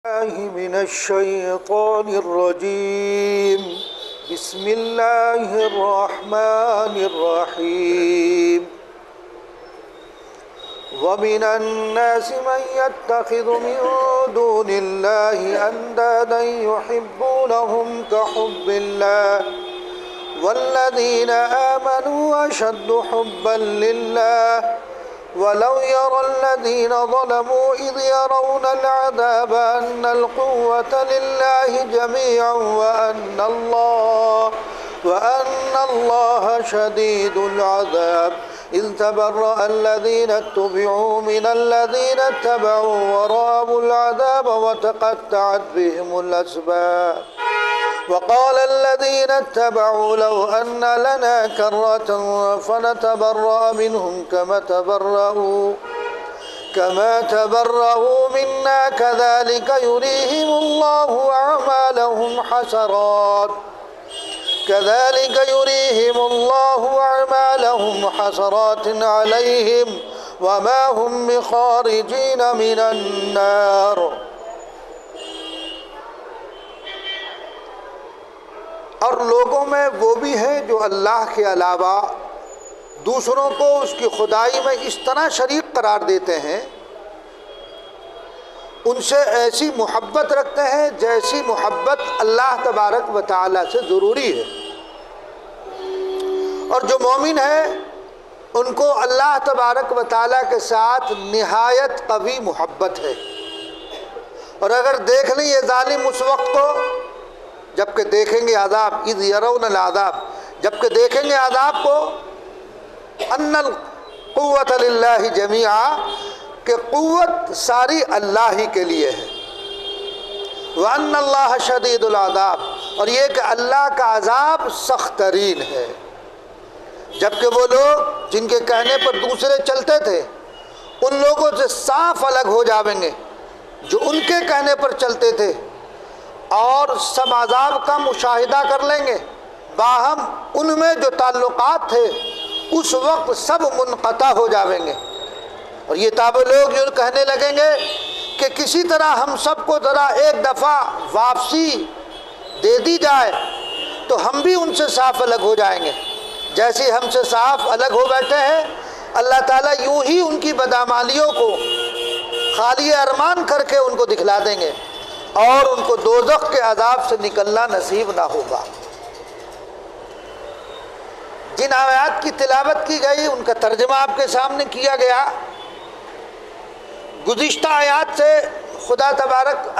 من الشيطان الرجيم. بسم الله الرحمن الرحيم. ومن الناس من يتخذ من دون الله أندادا يحبونهم كحب الله والذين آمنوا أشد حبا لله ولو يرى الذين ظلموا إذ يرون العذاب أن القوة لله جميعا وأن الله شديد العذاب. إذ تبرأ الذين اتبعوا من الذين اتبعوا ورأوا العذاب وتقطعت بهم الأسباب. وقال الذين اتبعوا لو أن لنا كرة فنتبرأ منهم كما تبرأوا منا كذلك يريهم الله أعمالهم حسرات عليهم وما هم بخارجين من النار. اور لوگوں میں وہ بھی ہیں جو اللہ کے علاوہ دوسروں کو اس کی خدائی میں اس طرح شریک قرار دیتے ہیں، ان سے ایسی محبت رکھتے ہیں جیسی محبت اللہ تبارک و تعالی سے ضروری ہے. اور جو مومن ہے ان کو اللہ تبارک و تعالی کے ساتھ نہایت قوی محبت ہے. اور اگر دیکھ لیں یہ ظالم اس وقت کو جبکہ دیکھیں گے عذاب، اذ یرون العذاب، جبکہ دیکھیں گے عذاب کو، ان القوت للہ جمیعا، کہ قوت ساری اللہ ہی کے لیے ہے، وان اللہ شدید العذاب، اور یہ کہ اللہ کا عذاب سخت ترین ہے. جبکہ وہ لوگ جن کے کہنے پر دوسرے چلتے تھے ان لوگوں سے صاف الگ ہو جائیں گے جو ان کے کہنے پر چلتے تھے، اور سب عذاب کا مشاہدہ کر لیں گے. باہم ان میں جو تعلقات تھے اس وقت سب منقطع ہو جائیں گے. اور یہ تاب لوگ جو کہنے لگیں گے کہ کسی طرح ہم سب کو ذرا ایک دفعہ واپسی دے دی جائے تو ہم بھی ان سے صاف الگ ہو جائیں گے. جیسے ہم سے صاف الگ ہو بیٹھے ہیں، اللہ تعالیٰ یوں ہی ان کی بدعمالیوں کو خالی ارمان کر کے ان کو دکھلا دیں گے اور ان کو دوزخ کے عذاب سے نکلنا نصیب نہ ہوگا. جن آیات کی تلاوت کی گئی ان کا ترجمہ آپ کے سامنے کیا گیا. گزشتہ آیات سے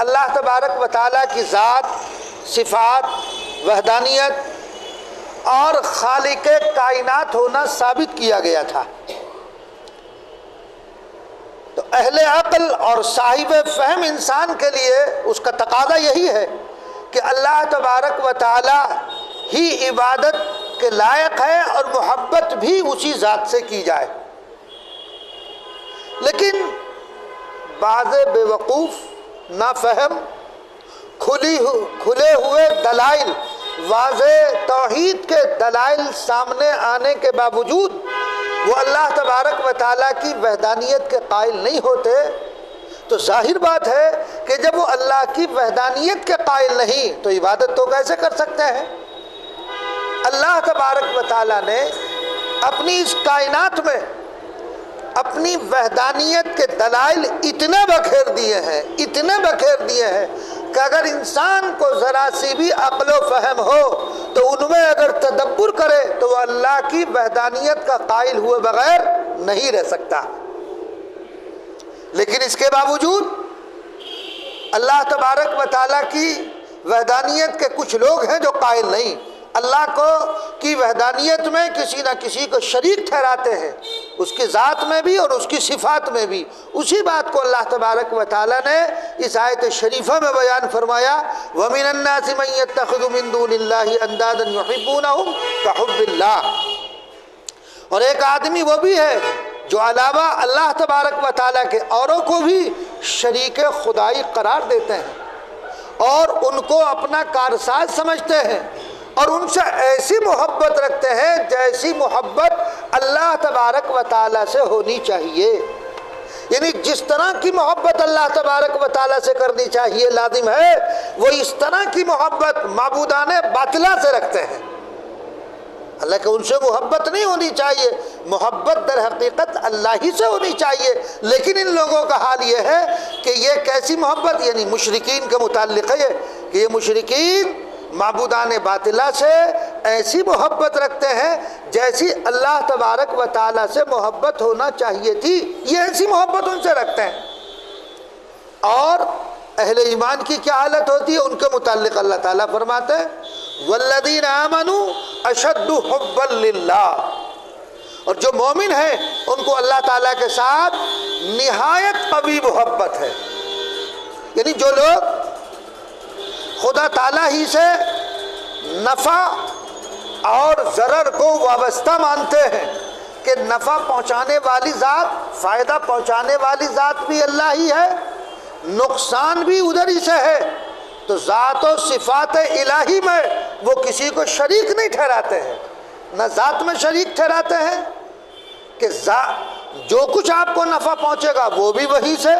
اللہ تبارک و تعالیٰ کی ذات، صفات، وحدانیت اور خالق کائنات ہونا ثابت کیا گیا تھا. تو اہل عقل اور صاحب فہم انسان کے لیے اس کا تقاضا یہی ہے کہ اللہ تبارک و تعالی ہی عبادت کے لائق ہے اور محبت بھی اسی ذات سے کی جائے. لیکن بعض بے وقوف، نافہم، کھلے ہوئے دلائل، واضح توحید کے دلائل سامنے آنے کے باوجود وہ اللہ تبارک و تعالیٰ کی وحدانیت کے قائل نہیں ہوتے، تو ظاہر بات ہے کہ جب وہ اللہ کی وحدانیت کے قائل نہیں تو عبادت تو کیسے کر سکتے ہیں؟ اللہ تبارک و تعالیٰ نے اپنی اس کائنات میں اپنی وحدانیت کے دلائل اتنے بکھیر دیے ہیں کہ اگر انسان کو ذرا سی بھی عقل و فہم ہو تو ان میں اگر تدبر کرے تو وہ اللہ کی وحدانیت کا قائل ہوئے بغیر نہیں رہ سکتا. لیکن اس کے باوجود اللہ تبارک و تعالیٰ کی وحدانیت کے کچھ لوگ ہیں جو قائل نہیں، اللہ کو کی وحدانیت میں کسی نہ کسی کو شریک ٹھہراتے ہیں، اس کی ذات میں بھی اور اس کی صفات میں بھی. اسی بات کو اللہ تبارک و تعالیٰ نے اس آیت شریفہ میں بیان فرمایا، وَمِنَ النَّاسِ مَن يَتَّخِذُ مِن دُونِ اللَّهِ أَندَادًا يُحِبُّونَهُمْ كَحُبِّ اللَّهِ. اور ایک آدمی وہ بھی ہے جو علاوہ اللہ تبارک و تعالیٰ کے اوروں کو بھی شریک خدائی قرار دیتے ہیں اور ان کو اپنا کارساز سمجھتے ہیں اور ان سے ایسی محبت رکھتے ہیں جیسی محبت اللہ تبارک و تعالیٰ سے ہونی چاہیے. یعنی جس طرح کی محبت اللہ تبارک و تعالیٰ سے کرنی چاہیے لازم ہے، وہ اس طرح کی محبت معبودان باطلہ سے رکھتے ہیں۔ اللہ کہ ان سے محبت نہیں ہونی چاہیے، محبت در حقیقت اللہ ہی سے ہونی چاہیے، لیکن ان لوگوں کا حال یہ ہے کہ یہ کیسی محبت، یعنی مشرکین کے متعلق ہے کہ یہ مشرکین معبودان باطلہ سے ایسی محبت رکھتے ہیں جیسی اللہ تبارک و تعالیٰ سے محبت ہونا چاہیے تھی، یہ ایسی محبت ان سے رکھتے ہیں۔ اور اہل ایمان کی کیا حالت ہوتی ہے ان کے متعلق اللہ تعالیٰ فرماتے ہیں والذین آمنوا اشد حبا للہ، اور جو مومن ہیں ان کو اللہ تعالیٰ کے ساتھ نہایت قوی محبت ہے۔ یعنی جو لوگ خدا تعالیٰ ہی سے نفع اور ضرر کو وابستہ مانتے ہیں کہ نفع پہنچانے والی ذات، فائدہ پہنچانے والی ذات بھی اللہ ہی ہے، نقصان بھی ادھر ہی سے ہے، تو ذات و صفات الہی میں وہ کسی کو شریک نہیں ٹھہراتے ہیں، نہ ذات میں شریک ٹھہراتے ہیں کہ جو کچھ آپ کو نفع پہنچے گا وہ بھی وہی سے،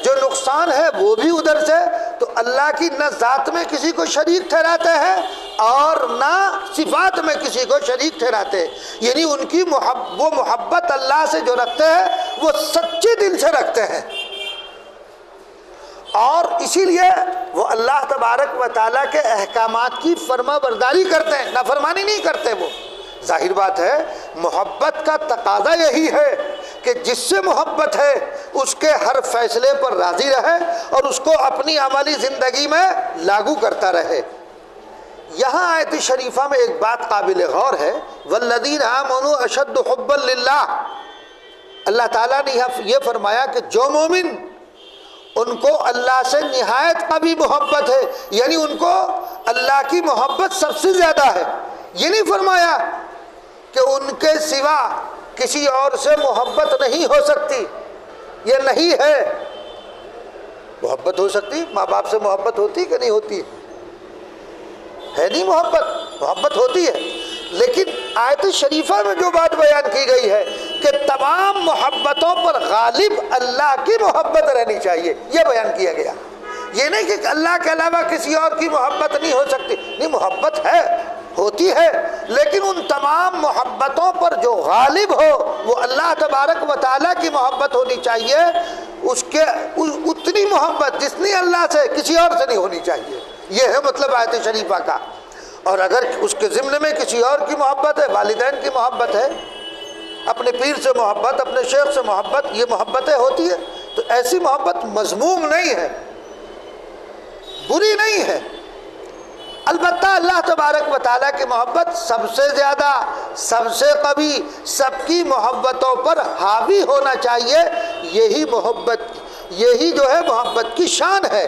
جو نقصان ہے وہ بھی ادھر سے، تو اللہ کی نہ ذات میں کسی کو شریک ٹھہراتے ہیں اور نہ صفات میں کسی کو شریک ٹھہراتے ہیں۔ یعنی ان کی وہ محبت اللہ سے جو رکھتے ہیں وہ سچے دل سے رکھتے ہیں، اور اسی لیے وہ اللہ تبارک و تعالیٰ کے احکامات کی فرما برداری کرتے ہیں، نافرمانی نہیں کرتے۔ وہ ظاہر بات ہے محبت کا تقاضا یہی ہے کہ جس سے محبت ہے اس کے ہر فیصلے پر راضی رہے اور اس کو اپنی عملی زندگی میں لاگو کرتا رہے۔ یہاں آیت شریفہ میں ایک بات قابل غور ہے، والذین آمنوا اشد حبا للہ، اللہ تعالیٰ نے یہ فرمایا کہ جو مومن ان کو اللہ سے نہایت قوی محبت ہے، یعنی ان کو اللہ کی محبت سب سے زیادہ ہے۔ یہ نہیں فرمایا کہ ان کے سوا کسی اور سے محبت نہیں ہو سکتی، یہ نہیں ہے۔ محبت ہو سکتی، ماں باپ سے محبت ہوتی کہ نہیں ہوتی ہے؟ نہیں محبت ہوتی ہے، لیکن آیت شریفہ میں جو بات بیان کی گئی ہے کہ تمام محبتوں پر غالب اللہ کی محبت رہنی چاہیے، یہ بیان کیا گیا۔ یہ نہیں کہ اللہ کے علاوہ کسی اور کی محبت نہیں ہو سکتی، نہیں، محبت ہے، ہوتی ہے، لیکن ان تمام محبتوں پر جو غالب ہو وہ اللہ تبارک و تعالیٰ کی محبت ہونی چاہیے، اس کے اتنی محبت جتنی اللہ سے کسی اور سے نہیں ہونی چاہیے۔ یہ ہے مطلب آیت شریفہ کا۔ اور اگر اس کے ضمن میں کسی اور کی محبت ہے، والدین کی محبت ہے، اپنے پیر سے محبت، اپنے شیخ سے محبت، یہ محبتیں ہوتی ہے، تو ایسی محبت مذموم نہیں ہے، بری نہیں ہے۔ البتہ اللہ تبارک و تعالیٰ کی محبت سب سے زیادہ، سب سے قوی، سب کی محبتوں پر حاوی ہونا چاہیے، یہی جو ہے محبت کی شان ہے،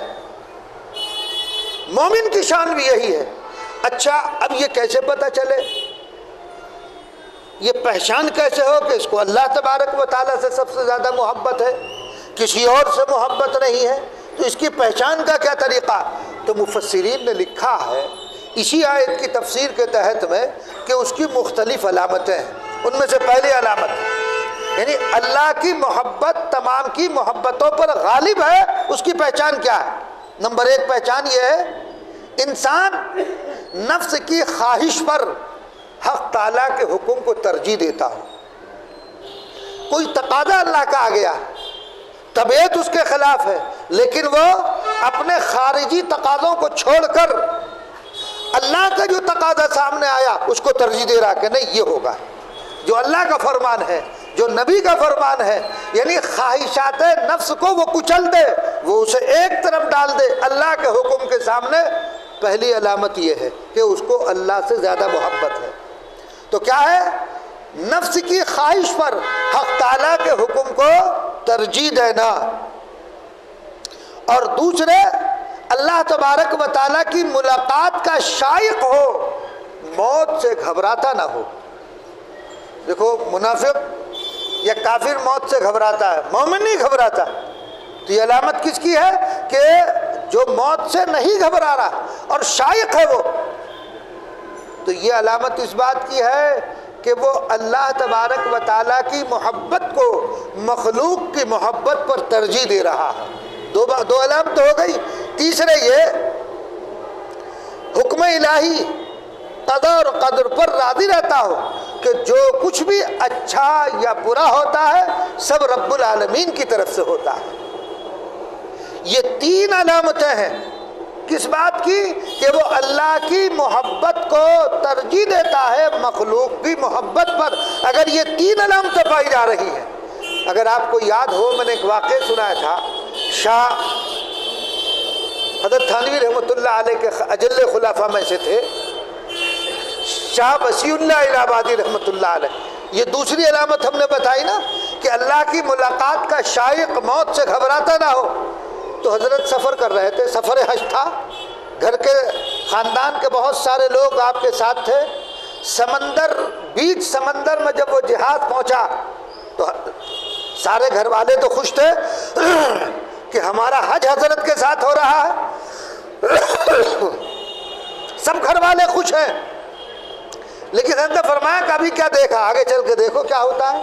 مومن کی شان بھی یہی ہے۔ اچھا، اب یہ کیسے پتہ چلے، یہ پہچان کیسے ہو کہ اس کو اللہ تبارک و تعالیٰ سے سب سے زیادہ محبت ہے، کسی اور سے محبت نہیں ہے؟ تو اس کی پہچان کا کیا طریقہ؟ تو مفسرین نے لکھا ہے اسی آیت کی تفسیر کے تحت میں کہ اس کی مختلف علامتیں ہیں۔ ان میں سے پہلی علامت یعنی اللہ کی محبت تمام کی محبتوں پر غالب ہے، اس کی پہچان کیا ہے؟ نمبر ایک پہچان یہ ہے، انسان نفس کی خواہش پر حق تعالیٰ کے حکم کو ترجیح دیتا ہو۔ کوئی تقاضا اللہ کا آ گیا، طبیعت اس کے خلاف ہے، لیکن وہ اپنے خارجی تقاضوں کو چھوڑ کر اللہ کا جو تقاضا سامنے آیا اس کو ترجیح دے رہا کہ نہیں، یہ ہوگا جو اللہ کا فرمان ہے، جو نبی کا فرمان ہے۔ یعنی خواہشات نفس کو وہ کچل دے، وہ اسے ایک طرف ڈال دے اللہ کے حکم کے سامنے۔ پہلی علامت یہ ہے کہ اس کو اللہ سے زیادہ محبت ہے۔ تو کیا ہے؟ نفس کی خواہش پر حق تعالیٰ کے حکم کو ترجیح دینا، اور دوسرے اللہ تبارک و تعالیٰ کی ملاقات کا شائق ہو، موت سے گھبراتا نہ ہو۔ دیکھو، منافق یا کافر موت سے گھبراتا ہے، مومن نہیں گھبراتا۔ تو یہ علامت کس کی ہے کہ جو موت سے نہیں گھبرا رہا اور شائق ہے وہ، تو یہ علامت اس بات کی ہے کہ وہ اللہ تبارک و تعالیٰ کی محبت کو مخلوق کی محبت پر ترجیح دے رہا ہے۔ دو علامت ہو گئی۔ تیسرے یہ حکم الہی قضا اور قدر پر راضی رہتا ہو کہ جو کچھ بھی اچھا یا برا ہوتا ہے سب رب العالمین کی طرف سے ہوتا ہے۔ یہ تین علامتیں ہیں کس بات کی؟ کہ وہ اللہ کی محبت کو ترجیح دیتا ہے مخلوق کی محبت پر۔ اگر یہ تین علامتیں پائی جا رہی ہیں، اگر آپ کو یاد ہو میں نے ایک واقعہ سنایا تھا، شاہ حضرت تھانوی رحمۃ اللہ علیہ کے اجل خلافہ میں سے تھے شاہ وسیع اللہ الہ آبادی رحمۃ اللہ علیہ۔ یہ دوسری علامت ہم نے بتائی نا کہ اللہ کی ملاقات کا شائق موت سے گھبراتا نہ ہو۔ تو حضرت سفر کر رہے تھے، سفر حج تھا، گھر کے خاندان کے بہت سارے لوگ آپ کے ساتھ تھے۔ بیچ سمندر میں جب وہ جہاز پہنچا تو سارے گھر والے تو خوش تھے کہ ہمارا حج حضرت کے ساتھ ہو رہا ہے، سب گھر والے خوش ہیں۔ لیکن حضرت نے فرمایا کہ ابھی کیا دیکھا، آگے چل کے دیکھو کیا ہوتا ہے۔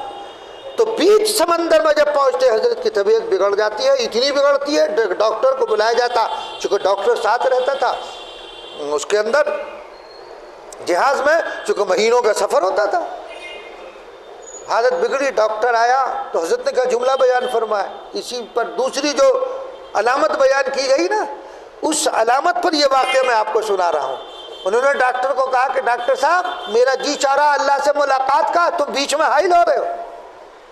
تو بیچ سمندر میں جب پہنچتے حضرت کی طبیعت بگڑ جاتی ہے، اتنی بگڑتی ہے ڈاکٹر کو بلایا جاتا، چونکہ ڈاکٹر ساتھ رہتا تھا اس کے اندر جہاز میں، چونکہ مہینوں کا سفر ہوتا تھا۔ حالت بگڑی، ڈاکٹر آیا تو حضرت نے کہا جملہ بیان فرمایا۔ اسی پر دوسری جو علامت بیان کی گئی نا، اس علامت پر یہ واقعہ میں آپ کو سنا رہا ہوں۔ انہوں نے ڈاکٹر کو کہا کہ ڈاکٹر صاحب میرا جی چاہ رہا اللہ سے ملاقات کا، تم بیچ میں حائل ہو رہے ہو۔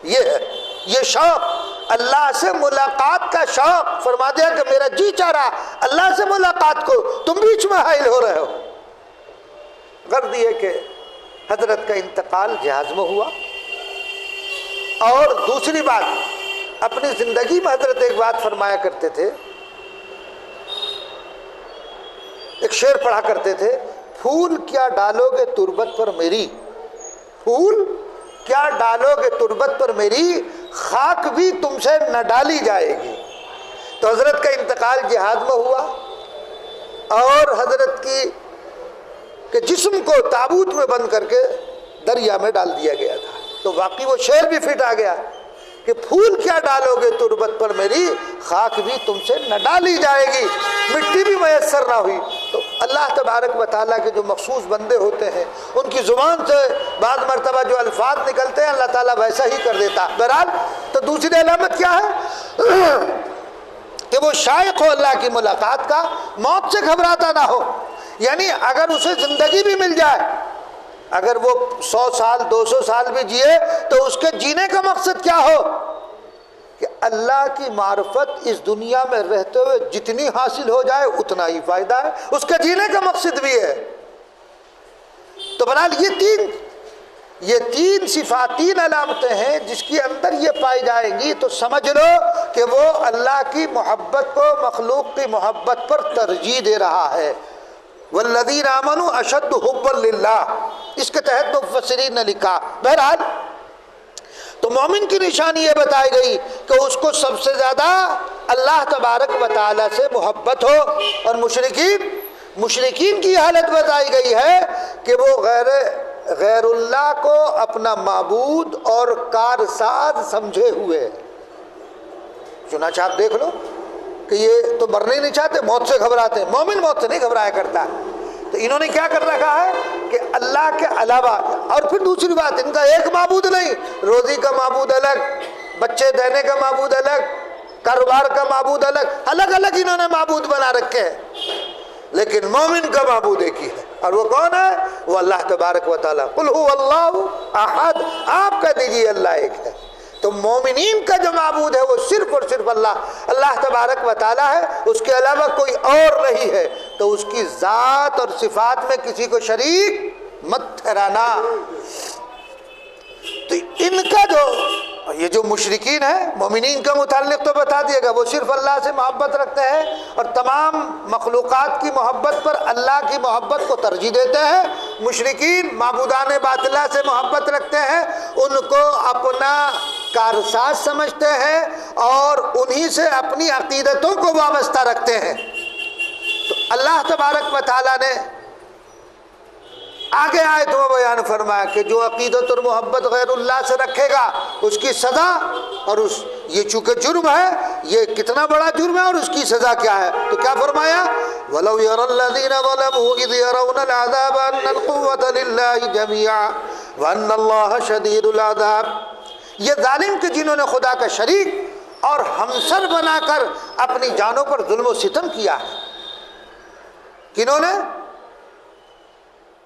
یہ ہے یہ شوق، اللہ سے ملاقات کا شوق۔ فرما دیا کہ میرا جی چاہ رہا اللہ سے ملاقات کو، تم بیچ میں حائل ہو رہے ہو۔ غرض یہ کہ حضرت کا انتقال جہاز میں ہوا۔ اور دوسری بات، اپنی زندگی میں حضرت ایک بات فرمایا کرتے تھے، ایک شعر پڑھا کرتے تھے، پھول کیا ڈالو گے تربت پر میری، پھول کیا ڈالو گے تربت پر میری، خاک بھی تم سے نہ ڈالی جائے گی۔ تو حضرت کا انتقال جہاد میں ہوا اور حضرت کے جسم کو تابوت میں بند کر کے دریا میں ڈال دیا گیا تھا۔ تو واقعی وہ شعر بھی فٹ آ گیا کہ پھول کیا ڈالو گے تربت پر میری، خاک بھی تم سے نہ ڈالی جائے گی، مٹی بھی میسر نہ ہوئی۔ تو اللہ تبارک و تعالیٰ کے جو مخصوص بندے ہوتے ہیں ان کی زبان سے بعض مرتبہ جو الفاظ نکلتے ہیں اللہ تعالیٰ ویسا ہی کر دیتا۔ بہرحال تو دوسری علامت کیا ہے کہ وہ شائق ہو اللہ کی ملاقات کا، موت سے گھبراتا نہ ہو۔ یعنی اگر اسے زندگی بھی مل جائے، اگر وہ 100 سال 200 سال بھی جیے تو اس کے جینے کا مقصد کیا ہو کہ اللہ کی معرفت اس دنیا میں رہتے ہوئے جتنی حاصل ہو جائے اتنا ہی فائدہ ہے، اس کے جینے کا مقصد بھی ہے۔ تو بہرحال یہ تین صفات، تین علامتیں ہیں جس کے اندر یہ پائی جائیں گی تو سمجھ لو کہ وہ اللہ کی محبت کو مخلوق کی محبت پر ترجیح دے رہا ہے۔ والذین آمنوا اشد حبا للہ، اس کے تحت مفسرین نے لکھا۔ بہرحال تو مومن کی نشانی یہ بتائی گئی کہ اس کو سب سے زیادہ اللہ تبارک و تعالیٰ سے محبت ہو، اور مشرکین کی حالت بتائی گئی ہے کہ وہ غیر اللہ کو اپنا معبود اور کارساز سمجھے ہوئے۔ چنانچہ آپ دیکھ لو کہ یہ تو مرنے نہیں چاہتے، موت سے گھبراتے ہیں۔ مومن موت سے نہیں گھبرایا کرتا۔ تو انہوں نے کیا کر رکھا ہے کہ اللہ کے علاوہ، اور پھر دوسری بات ان کا ایک معبود نہیں، روزی کا معبود الگ، بچے دینے کا معبود الگ، کاروبار کا معبود الگ، الگ الگ انہوں نے معبود بنا رکھے ہیں۔ لیکن مومن کا معبود ایک ہی ہے، اور وہ کون ہے؟ وہ اللہ تبارک و تعالیٰ۔ قل هو اللہ احد، آپ کہہ دیجیے اللہ ایک ہے۔ تو مومنین کا جو معبود ہے وہ صرف اور صرف اللہ تبارک و تعالیٰ ہے، اس کے علاوہ کوئی اور نہیں ہے۔ تو اس کی ذات اور صفات میں کسی کو شریک مت ٹھہرانا۔ تو ان کا یہ جو مشرکین ہیں، مومنین کا متعلق تو بتا دیا گا، وہ صرف اللہ سے محبت رکھتے ہیں اور تمام مخلوقات کی محبت پر اللہ کی محبت کو ترجیح دیتے ہیں۔ مشرکین معبودان باطلہ سے محبت رکھتے ہیں، ان کو اپنا کارساز سمجھتے ہیں اور انہی سے اپنی عقیدتوں کو وابستہ رکھتے ہیں۔ تو اللہ تبارک و تعالیٰ نے آگے آیت میں بیان فرمایا کہ جو عقیدت اور محبت غیر اللہ سے رکھے گا اس کی سزا، اور یہ چونکہ جرم ہے، یہ کتنا بڑا جرم ہے اور اس کی سزا کیا ہے، تو کیا فرمایا؟ وَلَوْ يَرَى الَّذِينَ ظَلَمُوا إِذْ يَرَوْنَ الْعَذَابَ أَنَّ الْقُوَّةَ لِلَّهِ جَمِيعًا وَأَنَّ اللَّهَ شَدِيدُ الْعَذَابِ۔ یہ ظالم کہ جنہوں نے خدا کا شریک اور ہمسر بنا کر اپنی جانوں پر ظلم و ستم کیا ہے، کنہوں نے؟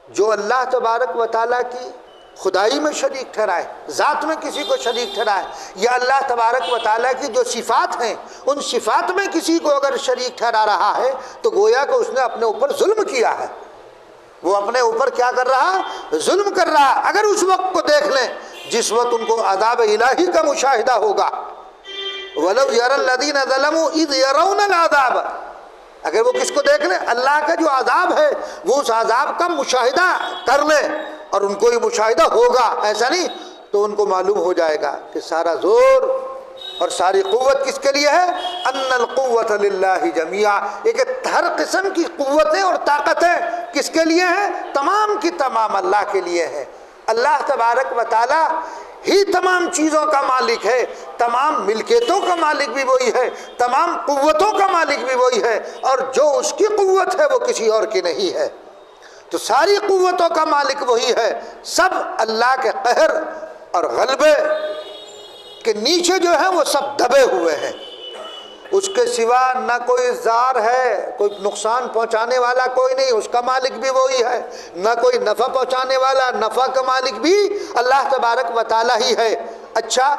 جو اللہ تبارک و تعالیٰ کی خدائی میں شریک ٹھہرائے، ذات میں کسی کو شریک ٹھہرائے، یا اللہ تبارک و تعالیٰ کی جو صفات ہیں ان صفات میں کسی کو اگر شریک ٹھہرا رہا ہے تو گویا کہ اس نے اپنے اوپر ظلم کیا ہے، وہ اپنے اوپر کیا کر رہا؟ ظلم کر رہا۔ اگر اس وقت کو دیکھ لیں جس وقت ان کو عذاب الہی کا مشاہدہ ہوگا، وَلَوْ يَرَى الَّذِينَ ظَلَمُوا إِذْ يَرَوْنَ الْعَذَابَ، اگر وہ کس کو دیکھ لیں؟ اللہ کا جو عذاب ہے وہ اس عذاب کا مشاہدہ کر لیں، اور ان کو یہ مشاہدہ ہوگا، ایسا نہیں، تو ان کو معلوم ہو جائے گا کہ سارا زور اور ساری قوت کس کے لیے ہے؟ ان القوت للہ جمیعا، ایک ہر قسم کی قوتیں اور طاقتیں کس کے لیے ہیں؟ تمام کی تمام اللہ کے لیے ہیں۔ اللہ تبارک و تعالی ہی تمام چیزوں کا مالک ہے، تمام ملکیتوں کا مالک بھی وہی ہے، تمام قوتوں کا مالک بھی وہی ہے، اور جو اس کی قوت ہے وہ کسی اور کی نہیں ہے، تو ساری قوتوں کا مالک وہی ہے، سب اللہ کے قہر اور غلبے کے نیچے جو ہے وہ سب دبے ہوئے ہیں، اس کے سوا نہ کوئی زار ہے، کوئی نقصان پہنچانے والا کوئی نہیں، اس کا مالک بھی وہی ہے، نہ کوئی نفع پہنچانے والا، نفع کا مالک بھی اللہ تبارک و تعالیٰ ہی ہے۔ اچھا،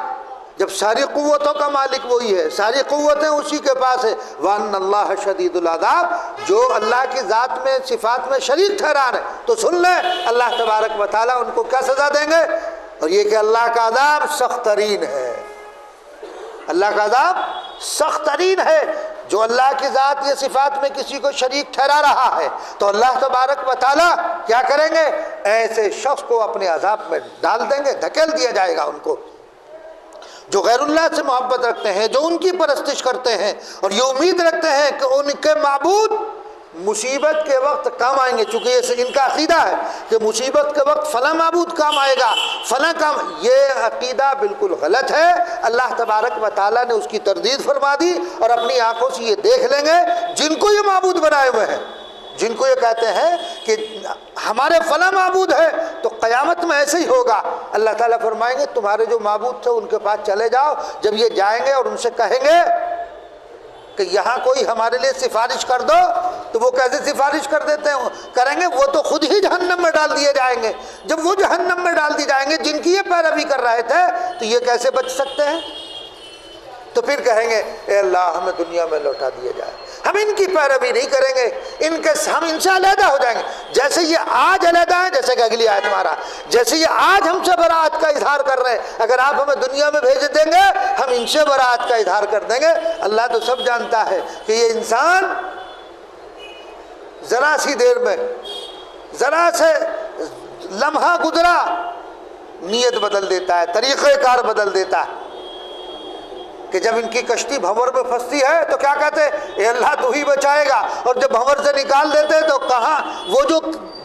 جب ساری قوتوں کا مالک وہی ہے، ساری قوتیں اسی کے پاس ہے، وَأَنَّ اللَّهَ شَدِيدُ الْعَذَابِ، جو اللہ کی ذات میں صفات میں شریک ٹھہرا رہے تو سن لیں اللہ تبارک و تعالیٰ ان کو کیا سزا دیں گے، اور یہ کہ اللہ کا عذاب سخت ترین ہے، اللہ کا عذاب سخت ترین ہے۔ جو اللہ کی ذات یہ صفات میں کسی کو شریک ٹھہرا رہا ہے تو اللہ تبارک و تعالیٰ کیا کریں گے؟ ایسے شخص کو اپنے عذاب میں ڈال دیں گے، دھکیل دیا جائے گا ان کو۔ جو غیر اللہ سے محبت رکھتے ہیں، جو ان کی پرستش کرتے ہیں اور یہ امید رکھتے ہیں کہ ان کے معبود مصیبت کے وقت کام آئیں گے، چونکہ یہ ان کا عقیدہ ہے کہ مصیبت کے وقت فلاں معبود کام آئے گا، فلاں کام، یہ عقیدہ بالکل غلط ہے۔ اللہ تبارک و تعالیٰ نے اس کی تردید فرما دی، اور اپنی آنکھوں سے یہ دیکھ لیں گے جن کو یہ معبود بنائے ہوئے ہیں، جن کو یہ کہتے ہیں کہ ہمارے فلاں معبود ہے، تو قیامت میں ایسے ہی ہوگا۔ اللہ تعالیٰ فرمائیں گے تمہارے جو معبود تھے ان کے پاس چلے جاؤ، جب یہ جائیں گے اور ان سے کہیں گے کہ یہاں کوئی ہمارے لیے سفارش کر دو، تو وہ کیسے سفارش کر دیتے ہیں کریں گے؟ وہ تو خود ہی جہنم میں ڈال دیے جائیں گے۔ جب وہ جہنم میں ڈال دیے جائیں گے جن کی یہ پیروی کر رہے تھے، تو یہ کیسے بچ سکتے ہیں؟ تو پھر کہیں گے اے اللہ ہمیں دنیا میں لوٹا دیا جائے، ہم ان کی پیروی نہیں کریں گے، ہم ان سے علیحدہ ہو جائیں گے، جیسے یہ آج علیحدہ ہیں، جیسے کہ اگلی آیت ہمارا، جیسے یہ آج ہم سے برات کا اظہار کر رہے ہیں، اگر آپ ہمیں دنیا میں بھیج دیں گے ہم ان سے برات کا اظہار کر دیں گے۔ اللہ تو سب جانتا ہے کہ یہ انسان ذرا سی دیر میں، ذرا سے لمحہ گزرا نیت بدل دیتا ہے، طریقہ کار بدل دیتا ہے، کہ جب ان کی کشتی بھنور میں پھنستی ہے تو کیا کہتے ہیں اے اللہ تو ہی بچائے گا، اور جب بھنور سے نکال دیتے تو کہاں وہ جو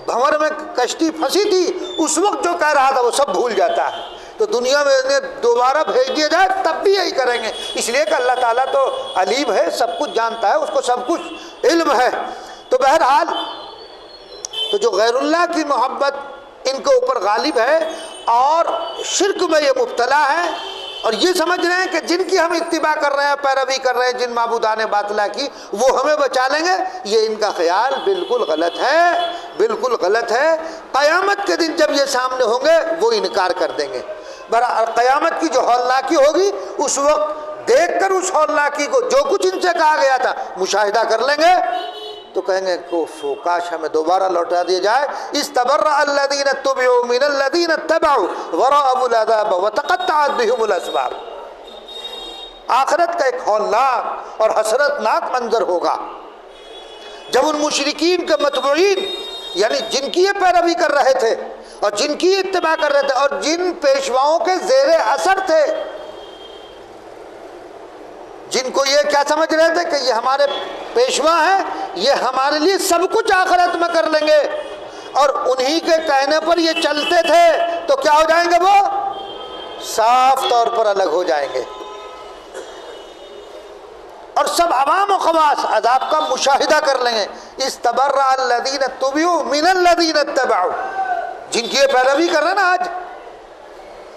بھنور میں کشتی پھنسی تھی اس وقت جو کہہ رہا تھا وہ سب بھول جاتا ہے، تو دنیا میں انہیں دوبارہ بھیج دیا جائے تب بھی یہی کریں گے، اس لیے کہ اللہ تعالیٰ تو علیم ہے، سب کچھ جانتا ہے، اس کو سب کچھ علم ہے۔ تو بہرحال تو جو غیر اللہ کی محبت ان کے اوپر غالب ہے اور شرک میں یہ مبتلا ہے، اور یہ سمجھ رہے ہیں کہ جن کی ہم اتباع کر رہے ہیں، پیروی کر رہے ہیں، جن معبودان باطلہ کی، وہ ہمیں بچا لیں گے، یہ ان کا خیال بالکل غلط ہے، بالکل غلط ہے۔ قیامت کے دن جب یہ سامنے ہوں گے وہ انکار کر دیں گے۔ قیامت کی جو ہولناکی ہوگی اس وقت دیکھ کر اس ہولناکی کو جو کچھ ان سے کہا گیا تھا مشاہدہ کر لیں گے، تو کہیں گے کاش ہمیں دوبارہ لوٹا دیا جائے۔ استبرأ الذین اتبعوا من الذین اتبعوا ورأوا العذاب وتقطعت بهم الاسباب۔ آخرت کا ایک ہولناک اور حسرتناک منظر ہوگا جب ان مشرکین کے متبوعین، یعنی جن کی یہ پیروی کر رہے تھے اور جن کی اتباع کر رہے تھے اور جن پیشواؤں کے زیر اثر تھے، جن کو یہ کیا سمجھ رہے تھے کہ یہ ہمارے پیشوا ہیں، یہ ہمارے لیے سب کچھ آخرت میں کر لیں گے، اور انہی کے کہنے پر یہ چلتے تھے تو کیا ہو جائیں گے؟ وہ صاف طور پر الگ ہو جائیں گے، اور سب عوام و خواص عذاب کا مشاہدہ کر لیں گے۔ استبرأ الذین اتبعوا من الذین اتبعوا، جن کی یہ پیروی کر رہے ہیں نا آج،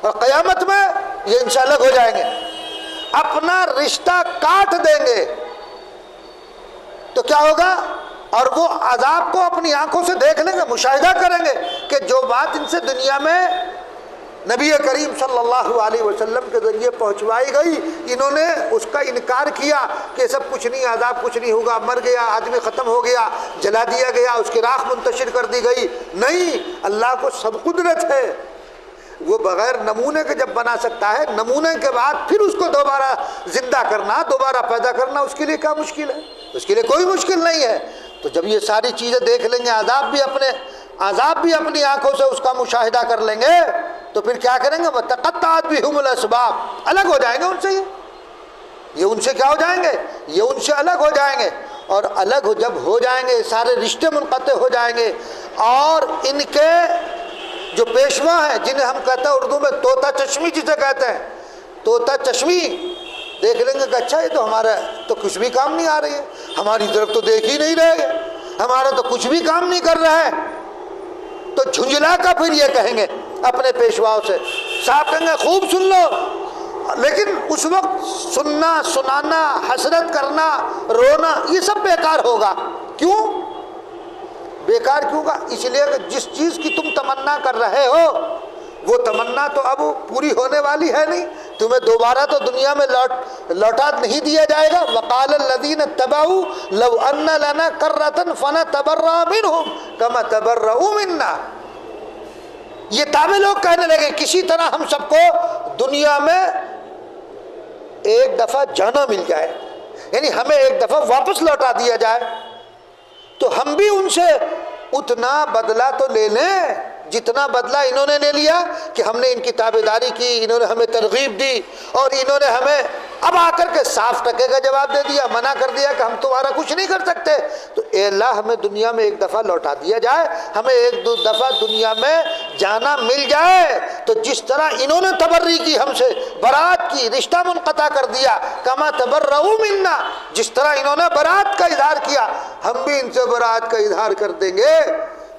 اور قیامت میں یہ ان سے الگ ہو جائیں گے، اپنا رشتہ کاٹ دیں گے۔ تو کیا ہوگا؟ اور وہ عذاب کو اپنی آنکھوں سے دیکھ لیں گے، مشاہدہ کریں گے کہ جو بات ان سے دنیا میں نبی کریم صلی اللہ علیہ وسلم کے ذریعے پہنچوائی گئی، انہوں نے اس کا انکار کیا کہ سب کچھ نہیں، عذاب کچھ نہیں ہوگا، مر گیا آدمی ختم ہو گیا، جلا دیا گیا، اس کی راکھ منتشر کر دی گئی۔ نہیں، اللہ کو سب قدرت ہے، وہ بغیر نمونے کے جب بنا سکتا ہے، نمونے کے بعد پھر اس کو دوبارہ زندہ کرنا، دوبارہ پیدا کرنا، اس کے لیے کیا مشکل ہے؟ اس کے لیے کوئی مشکل نہیں ہے۔ تو جب یہ ساری چیزیں دیکھ لیں گے، عذاب بھی اپنی آنکھوں سے اس کا مشاہدہ کر لیں گے، تو پھر کیا کریں گے؟ وَتَقَطَّعَتْ بِهُمُ الْأَسْبَابُ، الگ ہو جائیں گے ان سے، یہ ان سے کیا ہو جائیں گے؟ یہ ان سے الگ ہو جائیں گے، اور الگ جب ہو جائیں گے سارے رشتے منقطع ہو جائیں گے، اور ان کے جو پیشوا ہیں جنہیں ہم کہتے ہیں اردو میں طوطا چشمی جسے کہتے ہیں، طوطا چشمی دیکھ لیں گے کہ اچھا یہ تو ہمارا تو کچھ بھی کام نہیں آ رہی ہے، ہماری طرف تو دیکھ ہی نہیں رہے، ہمارا تو کچھ بھی کام نہیں کر رہا ہے، تو جھنجلا کا پھر یہ کہیں گے اپنے پیشواؤں سے، صاحب کہیں گے خوب سن لو، لیکن اس وقت سننا، سنانا، حسرت کرنا، رونا، یہ سب بیکار ہوگا۔ کیوں بیکار کیوں گا؟ اس لیے کہ جس چیز کی تم تمنا کر رہے ہو وہ تمنا تو اب پوری ہونے والی ہے نہیں، تمہیں دوبارہ تو دنیا میں لوٹا نہیں دیا جائے گا۔ وقال الذین اتبعوا لو ان لنا کرۃ فنتبرأ منهم کما تبرؤوا منا، یہ تابع لوگ کہنے لگے کسی طرح ہم سب کو دنیا میں ایک دفعہ جانا مل جائے، یعنی ہمیں ایک دفعہ واپس لوٹا دیا جائے تو ہم بھی ان سے اتنا بدلہ تو لے لیں جتنا بدلہ انہوں نے لے لیا، کہ ہم نے ان کی تابعداری کی، انہوں نے ہمیں ترغیب دی، اور انہوں نے ہمیں اب آ کر کے صاف ٹکے کا جواب دے دیا، منع کر دیا کہ ہم تمہارا کچھ نہیں کر سکتے۔ تو اے اللہ ہمیں دنیا میں ایک دفعہ لوٹا دیا جائے، ہمیں ایک دو دفعہ دنیا میں جانا مل جائے، تو جس طرح انہوں نے تبری کی ہم سے، برات کی، رشتہ منقطع کر دیا، کما تبرؤوا منا، جس طرح انہوں نے برات کا اظہار کیا ہم بھی ان سے برات کا اظہار کر دیں گے۔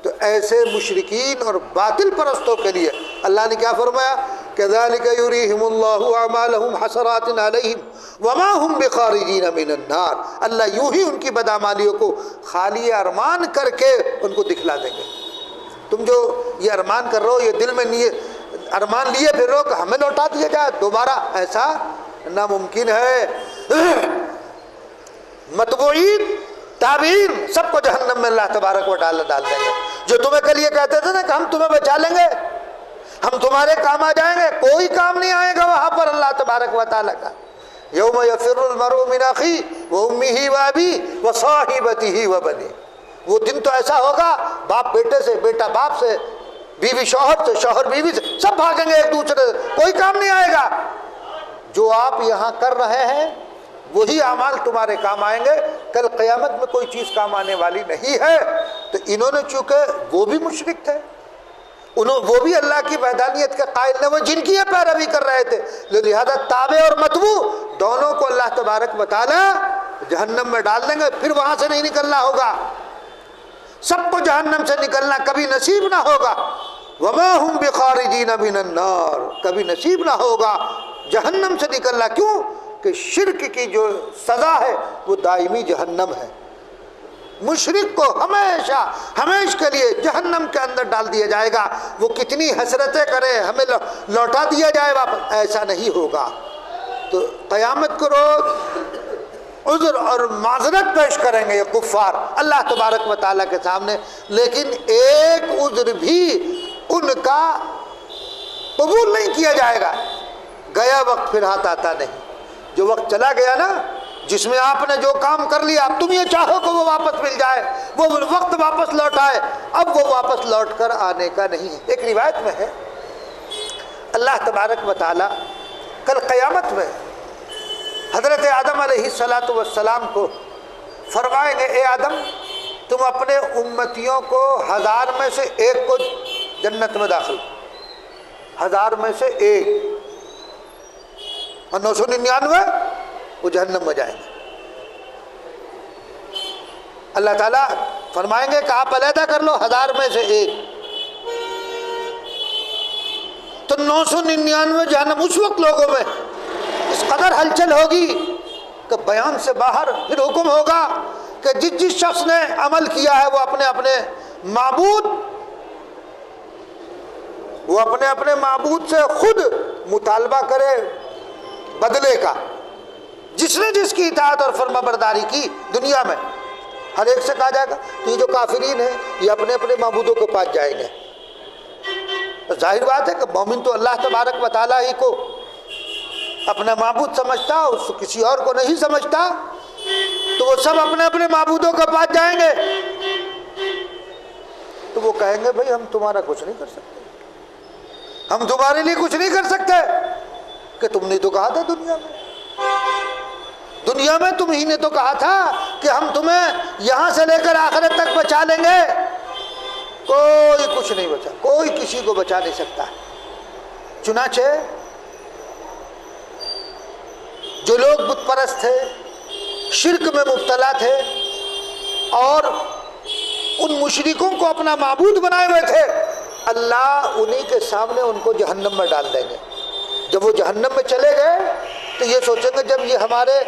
تو ایسے مشرکین اور باطل پرستوں کے لیے اللہ نے کیا فرمایا؟ كَذَلِكَ يُرِيهِمُ اللَّهُ أَعْمَالَهُمْ حَسَرَاتٍ عَلَيْهِمْ وَمَا هُمْ بِخَارِجِينَ مِنَ النَّارِ، اللہ یوں ہی ان کی بدعمالیوں کو خالی ارمان کر کے ان کو دکھلا دیں گے۔ تم جو یہ ارمان کر رہے ہو، یہ دل میں ارمان لیے پھر رہو کہ ہمیں لوٹا دیا جائے دوبارہ، ایسا ناممکن ہے۔ متبوعین، تابعین، سب کو جہنم میں اللہ تبارک و تعالی ڈال دیں گے۔ جو تمہیں کل یہ کہتے تھے نا کہ ہم تمہیں بچا لیں گے، ہم تمہارے کام آ جائیں گے، کوئی کام نہیں آئے گا وہاں پر اللہ تبارک و تعالی کا۔ یوم یفر المرء من اخیہ وامہ وابیہ وصاحبتہ وبنیہ، وہ دن تو ایسا ہوگا، باپ بیٹے سے، بیٹا باپ سے، بیوی شوہر سے، شوہر بیوی سے، سب بھاگیں گے ایک دوسرے سے، کوئی کام نہیں آئے گا۔ جو آپ یہاں کر رہے ہیں وہی اعمال تمہارے کام آئیں گے، کل قیامت میں کوئی چیز کام آنے والی نہیں ہے۔ تو انہوں نے چونکہ وہ بھی مشرک تھے، وہ بھی اللہ کی وحدانیت کے قائل نے، وہ جن کی یہ پیروی کر رہے تھے، لہذا تابع اور متبوع دونوں کو اللہ تبارک و تعالی جہنم میں ڈال دیں گے، پھر وہاں سے نہیں نکلنا ہوگا، سب کو جہنم سے نکلنا کبھی نصیب نہ ہوگا۔ وما ہم بخارجین من النار، کبھی نصیب نہ ہوگا جہنم سے نکلنا۔ کیوں کہ شرک کی جو سزا ہے وہ دائمی جہنم ہے، مشرک کو ہمیشہ کے لیے جہنم کے اندر ڈال دیا جائے گا، وہ کتنی حسرتیں کرے ہمیں لوٹا دیا جائے واپس، ایسا نہیں ہوگا۔ تو قیامت کو روز عذر اور معذرت پیش کریں گے یہ کفار اللہ تبارک و تعالیٰ کے سامنے، لیکن ایک عذر بھی ان کا قبول نہیں کیا جائے گا۔ گیا وقت پھر ہاتھ آتا نہیں، جو وقت چلا گیا نا، جس میں آپ نے جو کام کر لیا، اب تم یہ چاہو کہ وہ واپس مل جائے، وہ وقت واپس لوٹ آئے، اب وہ واپس لوٹ کر آنے کا نہیں ہے۔ ایک روایت میں ہے اللہ تبارک و تعالی کل قیامت میں حضرت آدم علیہ السلام کو فرمائیں گے، اے آدم تم اپنے امتیوں کو 1000 میں سے ایک کو جنت میں داخل، 1000 میں سے ایک، اور 999 وہ جہنم میں جائیں گے۔ اللہ تعالیٰ فرمائیں گے کہ آپ علیحدہ کر لو 1000 میں سے ایک، تو 999 جہنم۔ اس وقت لوگوں میں اس قدر ہلچل ہوگی کہ بیان سے باہر پھر حکم ہوگا کہ جس شخص نے عمل کیا ہے وہ اپنے اپنے معبود سے خود مطالبہ کرے بدلے کا۔ جس نے جس کی اطاعت اور فرما برداری کی دنیا میں، ہر ایک سے کہا جائے گا کہ یہ جو کافرین ہیں یہ اپنے اپنے معبودوں کے پاس جائیں گے۔ ظاہر بات ہے کہ مومن تو اللہ تبارک و تعالیٰ ہی کو اپنا معبود سمجھتا، اس کو کسی اور کو نہیں سمجھتا، تو وہ سب اپنے اپنے معبودوں کے پاس جائیں گے۔ تو وہ کہیں گے بھائی ہم تمہارا کچھ نہیں کر سکتے، ہم تمہارے لیے کچھ نہیں کر سکتے، کہ تم نے تو کہا تھا دنیا میں تم ہی نے تو کہا تھا کہ ہم تمہیں یہاں سے لے کر آخرت تک بچا لیں گے۔ کوئی کچھ نہیں بچا، کوئی کسی کو بچا نہیں سکتا۔ چنانچہ جو لوگ بت پرست تھے، شرک میں مبتلا تھے، اور ان مشرکوں کو اپنا معبود بنائے ہوئے تھے، اللہ انہی کے سامنے ان کو جہنم میں ڈال دیں گے۔ جب وہ جہنم میں چلے گئے تو یہ سوچیں گے جب یہ ہمارے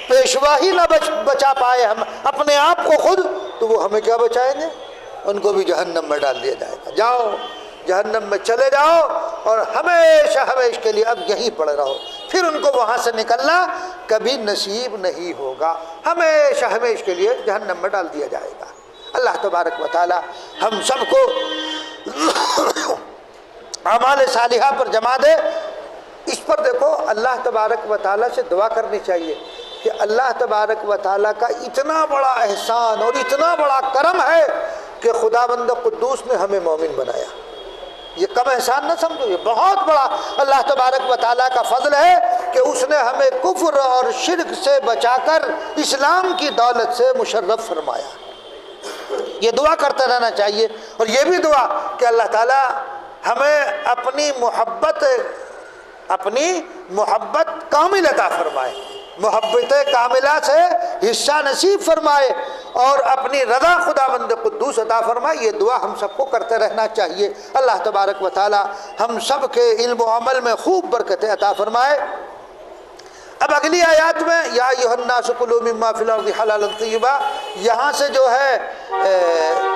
پیشوا ہی نہ بچا پائے ہم اپنے آپ کو خود، تو وہ ہمیں کیا بچائیں گے؟ ان کو بھی جہنم میں ڈال دیا جائے گا۔ جاؤ جہنم میں چلے جاؤ اور ہمیشہ کے لیے اب یہیں پڑے رہو، پھر ان کو وہاں سے نکلنا کبھی نصیب نہیں ہوگا، ہمیشہ کے لیے جہنم میں ڈال دیا جائے گا۔ اللہ تبارک و تعالی ہم سب کو اعمال صالحہ پر جما دے۔ اس پر دیکھو اللہ تبارک و تعالیٰ سے دعا کرنی چاہیے کہ اللہ تبارک و تعالیٰ کا اتنا بڑا احسان اور اتنا بڑا کرم ہے کہ خداوند قدوس نے ہمیں مومن بنایا۔ یہ کم احسان نہ سمجھو، یہ بہت بڑا اللہ تبارک و تعالیٰ کا فضل ہے کہ اس نے ہمیں کفر اور شرک سے بچا کر اسلام کی دولت سے مشرف فرمایا۔ یہ دعا کرتے رہنا چاہیے، اور یہ بھی دعا کہ اللہ تعالیٰ ہمیں اپنی محبت کامل عطا فرمائے، محبت کاملہ سے حصہ نصیب فرمائے، اور اپنی رضا خداوند قدوس عطا فرمائے۔ یہ دعا ہم سب کو کرتے رہنا چاہیے۔ اللہ تبارک و تعالی ہم سب کے علم و عمل میں خوب برکتیں عطا فرمائے۔ اب اگلی آیات میں یا ایھا الناس کلوا مما فی الارض حلالا طیبا، یہاں سے جو ہے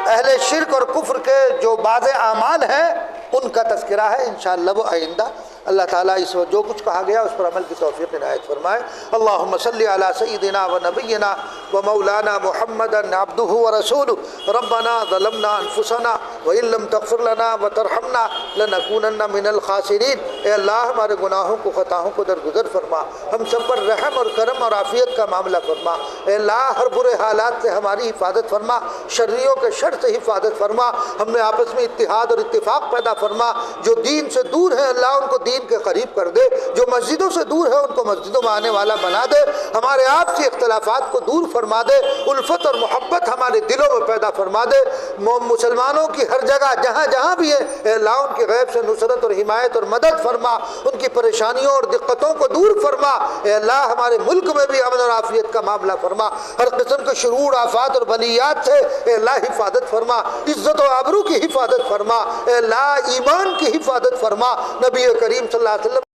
اہل شرک اور کفر کے جو بعض اعمال ہیں ان کا تذکرہ ہے، انشاءاللہ وہ آئندہ اللہ تعالیٰ اس وقت جو کچھ کہا گیا اس پر عمل کی توفیق عنایت فرمائے۔ اللہم صلی علی سیدنا و نبینا و مولانا محمد عبدہ و رسولہ، ربنا ظلمنا انفسنا وان لم تغفر لنا وترحمنا لنکونن من الخاسرین۔ اے اللہ ہمارے گناہوں کو خطاؤں کو درگزر فرما، ہم سب پر رحم اور کرم اور عافیت کا معاملہ فرما۔ اے اللہ ہر برے حالات سے ہماری حفاظت فرما، شریوں کے شر سے حفاظت فرما، ہم نے آپس میں اتحاد اور اتفاق پیدا فرما۔ جو دین سے دور ہیں اللہ ان کو دین کے قریب کر دے، جو مسجدوں سے دور ہے ان کو مسجدوں میں آنے والا بنا دے، ہمارے آپسی اختلافات کو دور فرما دے، الفت اور محبت ہمارے دلوں میں پیدا فرما دے۔ مسلمانوں کی ہر جگہ جہاں جہاں بھی ہے اے اللہ ان کی غیب سے نصرت اور حمایت اور مدد فرما، ان کی پریشانیوں اور دقتوں کو دور فرما۔ اے اللہ ہمارے ملک میں بھی امن اور عافیت کا معاملہ فرما، ہر قسم کے شرور آفات اور بلیات سے اے اللہ حفاظت فرما، عزت و آبرو کی حفاظت فرما، اے اللہ ایمان کی حفاظت فرما۔ نبی کریم صلی اللہ علیہ وسلم